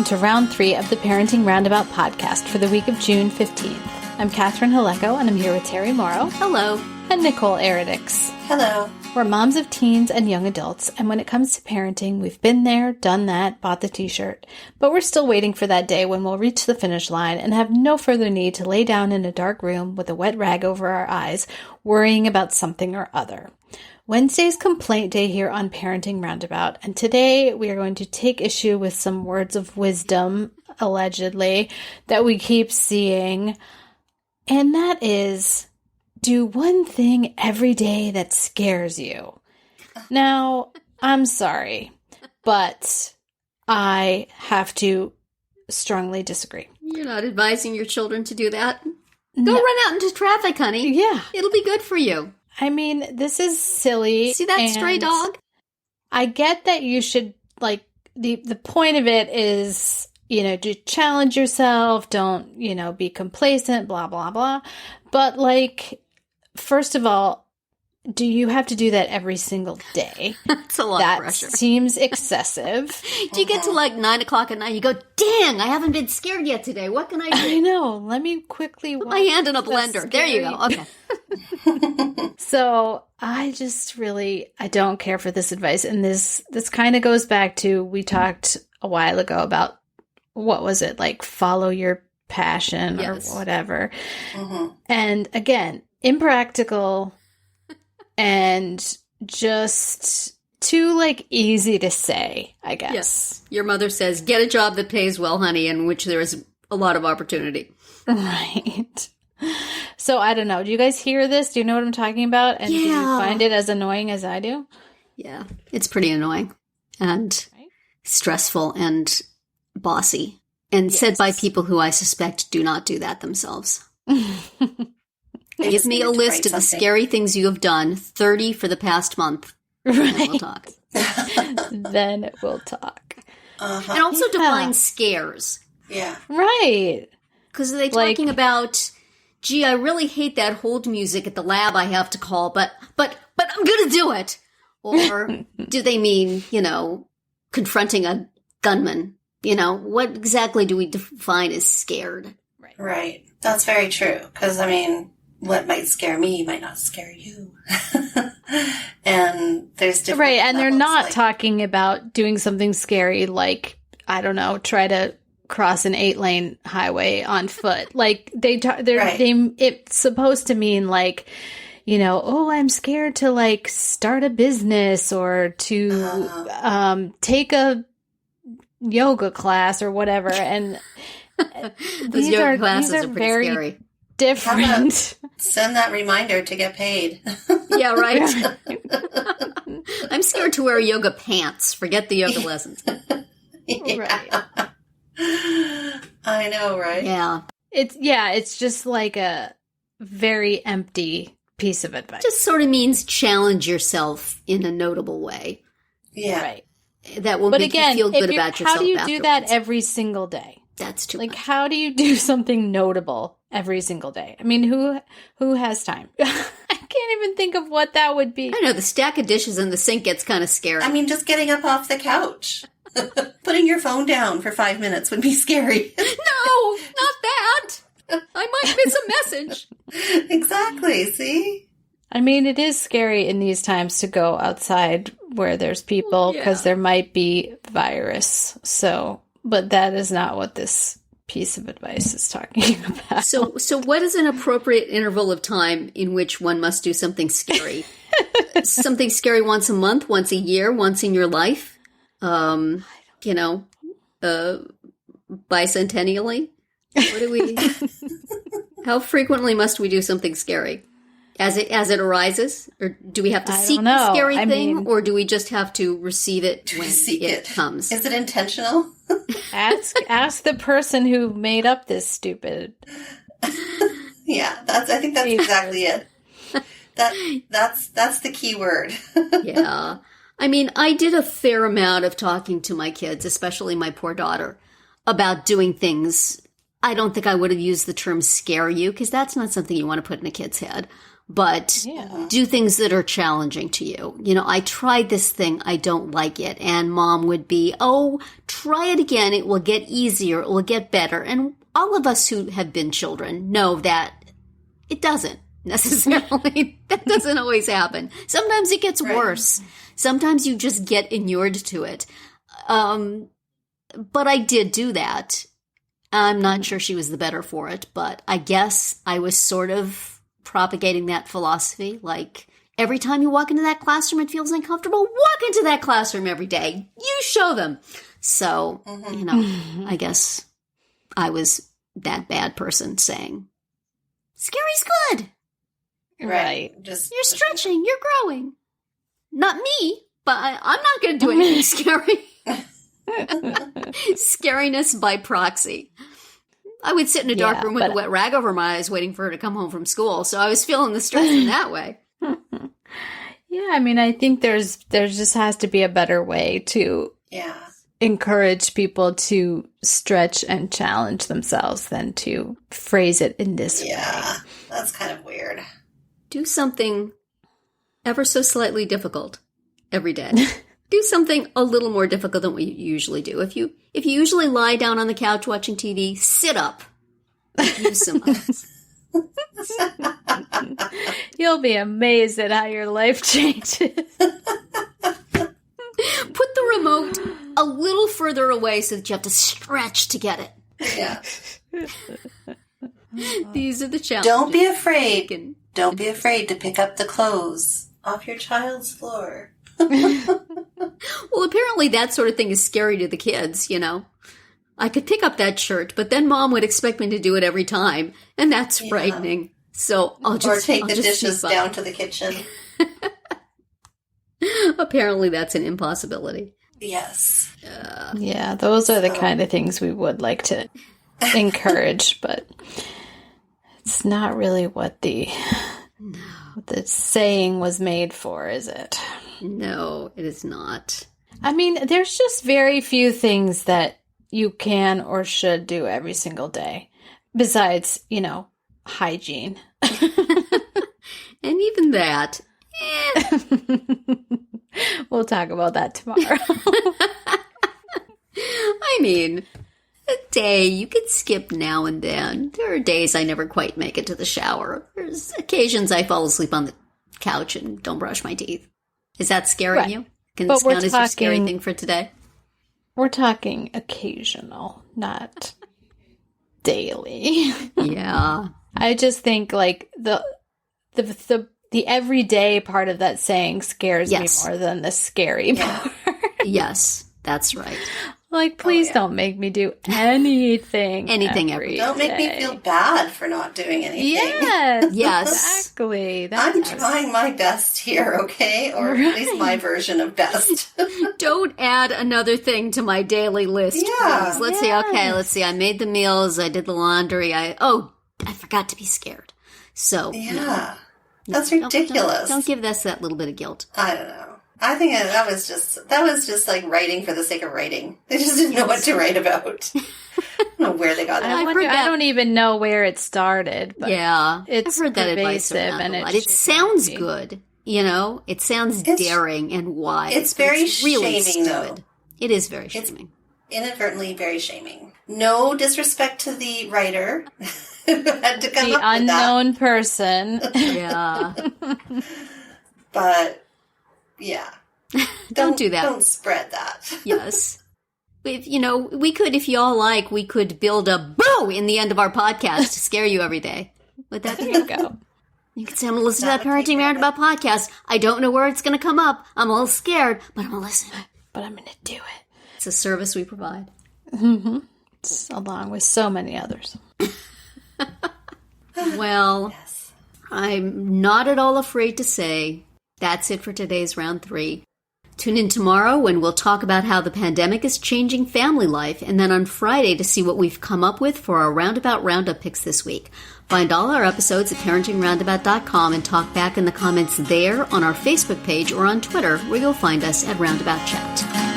to round 3 of the Parenting Roundabout podcast for the week of June 15th. I'm Catherine Haleko, and I'm here with Terry Morrow. Hello. And Nicole Eridix. Hello. We're moms of teens and young adults, and when it comes to parenting, we've been there, done that, bought the t-shirt. But we're still waiting for that day when we'll reach the finish line and have no further need to lay down in a dark room with a wet rag over our eyes, worrying about something or other. Wednesday's complaint day here on Parenting Roundabout, and today we are going to take issue with some words of wisdom, allegedly, that we keep seeing, and that is, do one thing every day that scares you. Now, I'm sorry, but I have to strongly disagree. You're not advising your children to do that? Go run out into traffic, honey. Yeah. It'll be good for you. I mean, this is silly. See that stray dog? I get that you should, like, the point of it is, you know, to challenge yourself, don't, you know, be complacent, blah, blah, blah. But, like, first of all, do you have to do that every single day? That's a lot of pressure. That seems excessive. Do you get to like 9 o'clock at night, you go, dang, I haven't been scared yet today. What can I do? I know. Let me quickly put my hand in a blender. There you go. Okay. So I just really, I don't care for this advice. And this kind of goes back to, we talked a while ago about, what was it? Like, follow your passion or whatever. Mm-hmm. And again, impractical and just too, like, easy to say, I guess. Yes. Your mother says, get a job that pays well, honey, in which there is a lot of opportunity. Right. So, I don't know. Do you guys hear this? Do you know what I'm talking about? And do you find it as annoying as I do? Yeah. It's pretty annoying and stressful and bossy. And said by people who I suspect do not do that themselves. Give me a list of the scary things you have done, 30 for the past month. Right. And then we'll talk. Then we'll talk. Uh-huh. And also define scares. Yeah. Right. Because are they talking about, gee, I really hate that hold music at the lab I have to call, but I'm going to do it. Or do they mean, you know, confronting a gunman? You know, what exactly do we define as scared? Right. That's very true. Because, I mean, what might scare me might not scare you. And there's different Right, and they're not like, talking about doing something scary like, I don't know, try to cross an 8-lane highway on foot. Like, it's supposed to mean, like, you know, oh, I'm scared to, like, start a business or to take a yoga class or whatever, and these yoga classes are pretty very scary. Different. Send that reminder to get paid. Yeah, right. I'm scared to wear yoga pants. Forget the yoga lessons. Right. I know, right? Yeah. It's just like a very empty piece of advice. Just sort of means challenge yourself in a notable way. Yeah. Right. That will make you feel good about yourself. How do you afterwards. do that every single day? That's too like much. How do you do something notable every single day? I mean, who has time? I can't even think of what that would be. I know, the stack of dishes in the sink gets kind of scary. I mean, just getting up off the couch. Putting your phone down for 5 minutes would be scary. No, not that. I might miss a message. Exactly, see? I mean, it is scary in these times to go outside where there's people because there might be virus. So, but that is not what this piece of advice is talking about. So what is an appropriate interval of time in which one must do something scary? Something scary once a month, once a year, once in your life? You know, bicentennially? What do we? How frequently must we do something scary? As it arises, or do we have to seek the scary thing, or do we just have to receive it when it comes? Is it intentional? Ask the person who made up this stupid. Yeah, I think that's exactly it. That's the key word. Yeah. I mean, I did a fair amount of talking to my kids, especially my poor daughter, about doing things. I don't think I would have used the term scare you, because that's not something you want to put in a kid's head. but do things that are challenging to you. You know, I tried this thing, I don't like it. And mom would be, oh, try it again. It will get easier. It will get better. And all of us who have been children know that it doesn't necessarily. That doesn't always happen. Sometimes it gets worse. Sometimes you just get inured to it. But I did do that. I'm not sure she was the better for it, but I guess I was sort of propagating that philosophy. Like, every time you walk into that classroom, it feels uncomfortable. Walk into that classroom every day. You show them. So, you know, I guess I was that bad person saying, scary's good. Right. You're stretching. You're growing. Not me, but I'm not going to do anything scary. Scariness by proxy. I would sit in a dark room with a wet rag over my eyes waiting for her to come home from school. So I was feeling the stress in that way. Yeah, I mean, I think there just has to be a better way to encourage people to stretch and challenge themselves than to phrase it in this way. Yeah, that's kind of weird. Do something ever so slightly difficult every day. Do something a little more difficult than what you usually do. If you usually lie down on the couch watching TV, sit up. Use some muscles. You'll be amazed at how your life changes. Put the remote a little further away so that you have to stretch to get it. Yeah. These are the challenges. Don't be afraid. Don't be afraid to pick up the clothes off your child's floor. Well, apparently that sort of thing is scary to the kids, you know. I could pick up that shirt, but then mom would expect me to do it every time, and that's frightening. So I'll just take the dishes down to the kitchen. Apparently that's an impossibility. Yes. Yeah, those are the kind of things we would like to encourage, but it's not really what the saying was made for, is it? No, it is not. I mean, there's just very few things that you can or should do every single day, besides, you know, hygiene. And even that. We'll talk about that tomorrow. I mean, a day you could skip now and then. There are days I never quite make it to the shower. There's occasions I fall asleep on the couch and don't brush my teeth. Is that scaring you? Can this count as your scary thing for today? We're talking occasional, not daily. Yeah. I just think like the everyday part of that saying scares me more than the scary part. Yes, that's right. Like, please don't make me do anything. Every day. Don't make me feel bad for not doing anything. Yes. Yes. Exactly. I'm trying my best here, okay? Or at least my version of best. Don't add another thing to my daily list, please. Let's see. Okay, let's see. I made the meals. I did the laundry. I forgot to be scared. So, yeah. That's ridiculous. Don't give us that little bit of guilt. I don't know. I think that was just like writing for the sake of writing. They just didn't know what to write about. I don't know where they got that. I don't even know where it started. But it's I've heard that advice around a lot. It sounds good, you know. It sounds daring and wise. It's very really shaming, though. It is very shaming. Inadvertently very shaming. No disrespect to the writer who had to come the up with unknown person. Yeah. But yeah. Don't do that. Don't spread that. Yes. If, you know, we could build a boo in the end of our podcast to scare you every day. Would that There you go. You can say, I'm going to listen to that Parenting Roundabout podcast. I don't know where it's going to come up. I'm a little scared, but I'm going to listen. But I'm going to do it. It's a service we provide. Mm-hmm. Along with so many others. Well, I'm not at all afraid to say that's it for today's round 3. Tune in tomorrow when we'll talk about how the pandemic is changing family life, and then on Friday to see what we've come up with for our Roundabout Roundup picks this week. Find all our episodes at parentingroundabout.com and talk back in the comments there, on our Facebook page, or on Twitter, where you'll find us at Roundabout Chat.